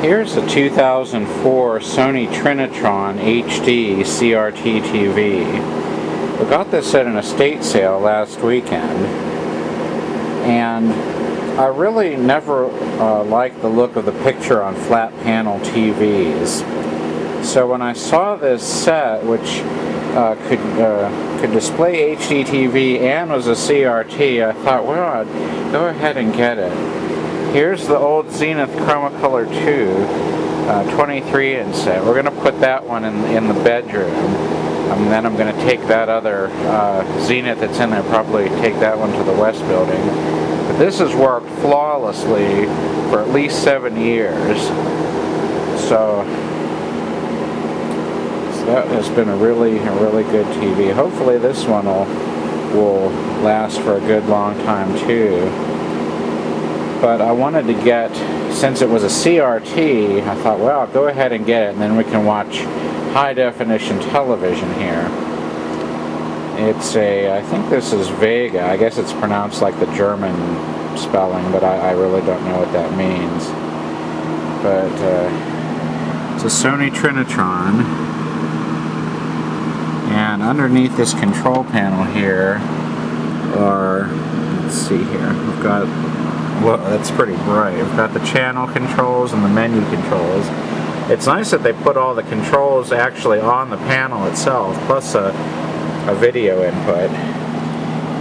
Here's a 2004 Sony Trinitron HD CRT TV. We got this at an estate sale last weekend, and I really never liked the look of the picture on flat panel TVs. So when I saw this set, which could display HD TV and was a CRT, I thought, well, I'd go ahead and get it. Here's the old Zenith Chromacolor 2 23-inch set. We're going to put that one in the bedroom. And then I'm going to take that other Zenith that's in there, probably take that one to the West building. But this has worked flawlessly for at least 7 years. So that has been a really good TV. Hopefully this one will last for a good long time too. But I wanted to get, since it was a CRT, I thought, well, I'll go ahead and get it, and then we can watch high-definition television here. It's I think this is Vega. I guess it's pronounced like the German spelling, but I really don't know what that means. But it's a Sony Trinitron, and underneath this control panel here are, let's see here, we've got, well, that's pretty bright. We've got the channel controls and the menu controls. It's nice that they put all the controls actually on the panel itself, plus a video input.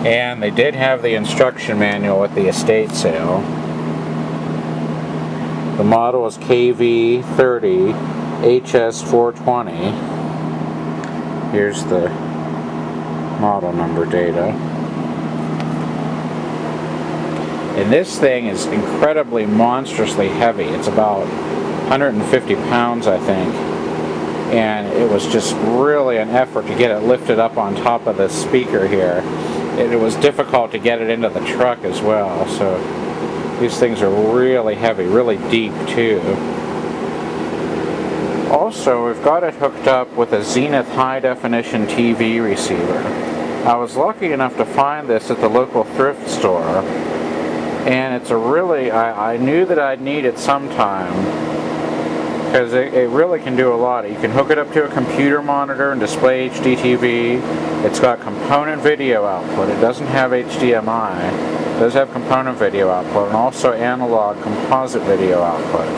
And they did have the instruction manual at the estate sale. The model is KV-30HS420. Here's the model number data. And this thing is incredibly monstrously heavy. It's about 150 pounds, I think. And it was just really an effort to get it lifted up on top of this speaker here. It was difficult to get it into the truck as well. So these things are really heavy, really deep too. Also, we've got it hooked up with a Zenith high-definition TV receiver. I was lucky enough to find this at the local thrift store. And it's a really, I knew that I'd need it sometime, because it really can do a lot. You can hook it up to a computer monitor and display HD TV. It's got component video output. It doesn't have HDMI. It does have component video output, and also analog composite video output.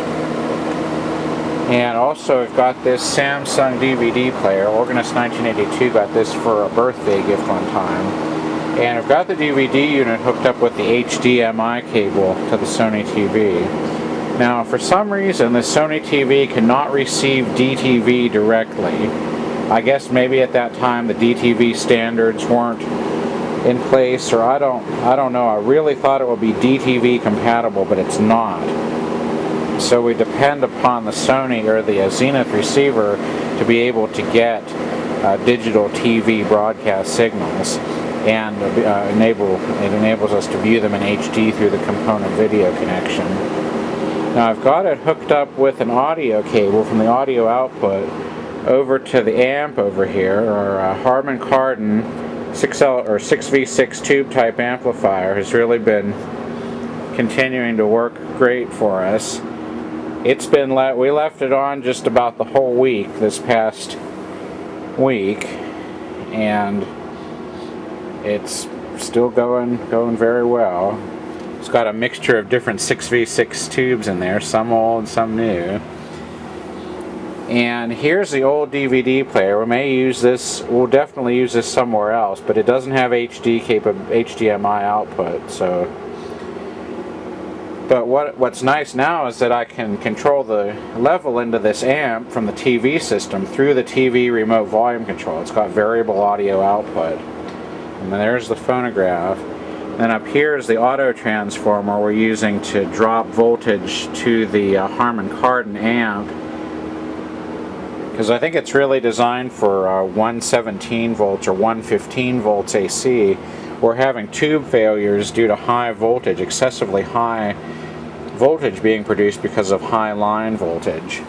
And also we've got this Samsung DVD player. Organist 1982 got this for a birthday gift one time. And I've got the DVD unit hooked up with the HDMI cable to the Sony TV. Now, for some reason, the Sony TV cannot receive DTV directly. I guess maybe at that time the DTV standards weren't in place, or I don't know. I really thought it would be DTV compatible, but it's not. So we depend upon the Sony or the Zenith receiver to be able to get digital TV broadcast signals. And it enables us to view them in HD through the component video connection. Now I've got it hooked up with an audio cable from the audio output over to the amp over here, or a Harman Kardon 6V6 tube type amplifier. Has really been continuing to work great for us. It's been we left it on just about the whole week this past week, and it's still going very well. It's got a mixture of different 6V6 tubes in there, some old, some new. And here's the old DVD player. We may use this, we'll definitely use this somewhere else, but it doesn't have HDMI output. So, but what's nice now is that I can control the level into this amp from the TV system through the TV remote volume control. It's got variable audio output. And then there's the phonograph. And up here is the auto transformer we're using to drop voltage to the Harman Kardon amp, because I think it's really designed for 117 volts or 115 volts AC. We're having tube failures due to high voltage, excessively high voltage being produced because of high line voltage.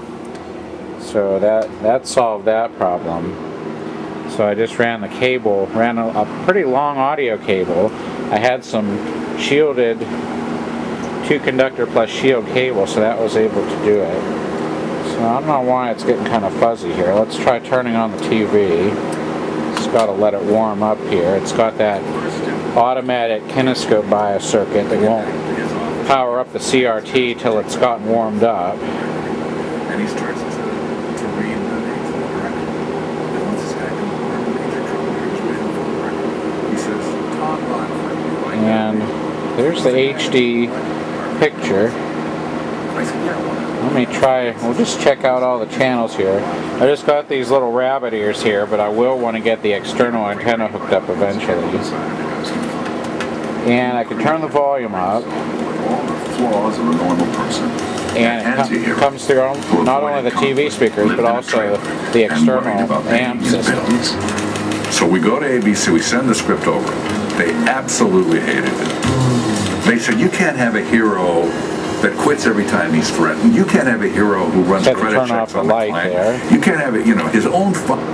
So that solved that problem. So I just ran the cable, ran a pretty long audio cable. I had some shielded 2-conductor plus shield cable, so that was able to do it. So I don't know why it's getting kind of fuzzy here. Let's try turning on the TV. Just got to let it warm up here. It's got that automatic kinescope bias circuit that won't power up the CRT till it's gotten warmed up. And he starts to read the names of the record. And what's this guy doing? Major trouble. He was reading the record. He says, Tom Ron. And there's the HD picture. Let me try, we'll just check out all the channels here. I just got these little rabbit ears here, but I will want to get the external antenna hooked up eventually. And I can turn the volume up. And it comes through not only the TV speakers, but also the external amp systems. So we go to ABC, we send the script over. They absolutely hated it. They said, you can't have a hero that quits every time he's threatened. You can't have a hero who runs credit checks on the client. There. You can't have it, you know, his own fun.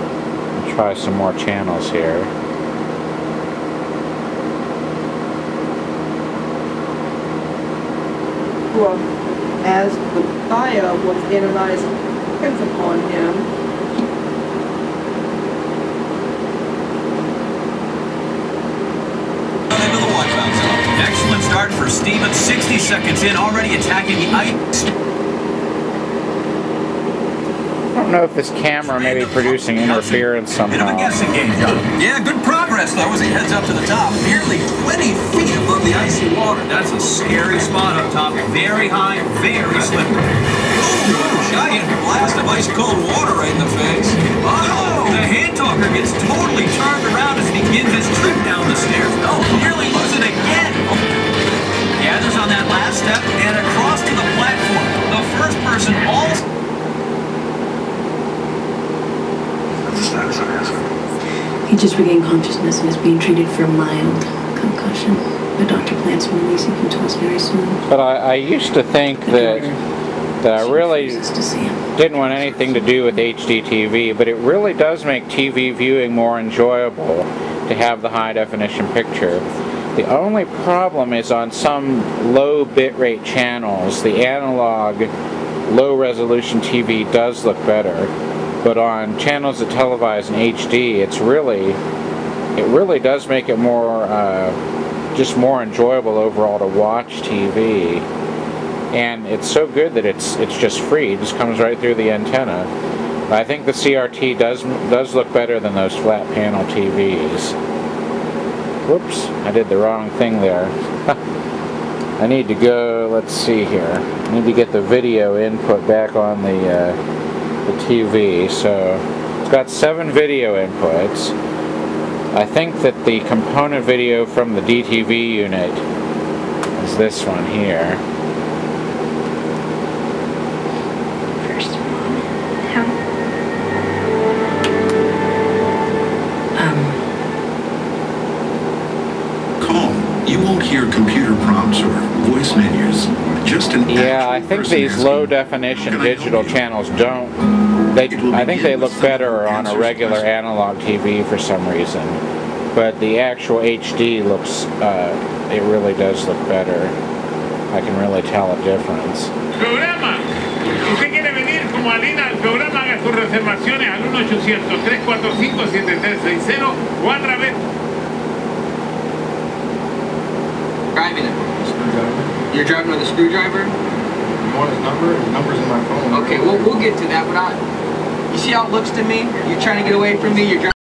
Try some more channels here. Well, as the Messiah was analyzed depends upon him. Excellent start for Stevens, 60 seconds in, already attacking the ice. I don't know if this camera may be producing interference somehow. Bit of a guessing game, John. Yeah, good progress though as he heads up to the top. Nearly 20 feet above the icy water. That's a scary spot up top. Very high, very slippery. Oh, giant blast of ice cold water right in the face. Oh, the hand talker gets totally turned around as he begins his trip down the stairs. Oh, nearly loses it again. Gathers on that last step and across to the platform. The first person also. He just regained consciousness and is being treated for a mild concussion. The doctor plans on releasing him to us very soon. But I used to think that I really didn't want anything to do with HD TV, but it really does make TV viewing more enjoyable to have the high definition picture. The only problem is on some low bitrate channels, the analog low resolution TV does look better. But on channels that televise in HD, it really does make it more, just more enjoyable overall to watch TV. And it's so good that it's just free. It just comes right through the antenna. But I think the CRT does look better than those flat panel TVs. Whoops, I did the wrong thing there. I need to go, let's see here. I need to get the video input back on the TV. So it's got 7 video inputs. I think that the component video from the DTV unit is this one here. First one. How? Calm. You won't hear computer prompts or voice menus. Just an yeah, I think these low definition digital channels don't. I think they look better on a regular analog TV for some reason. But the actual HD looks, it really does look better. I can really tell a difference. Programa. Si usted quiere venir como Alina al programa, haga sus reservaciones al 1-800-345-7360 o a través. Driving it. You're driving with a screwdriver? You want his number? His number's in my phone. Okay, we'll get to that, but you see how it looks to me? You're trying to get away from me, you're driving.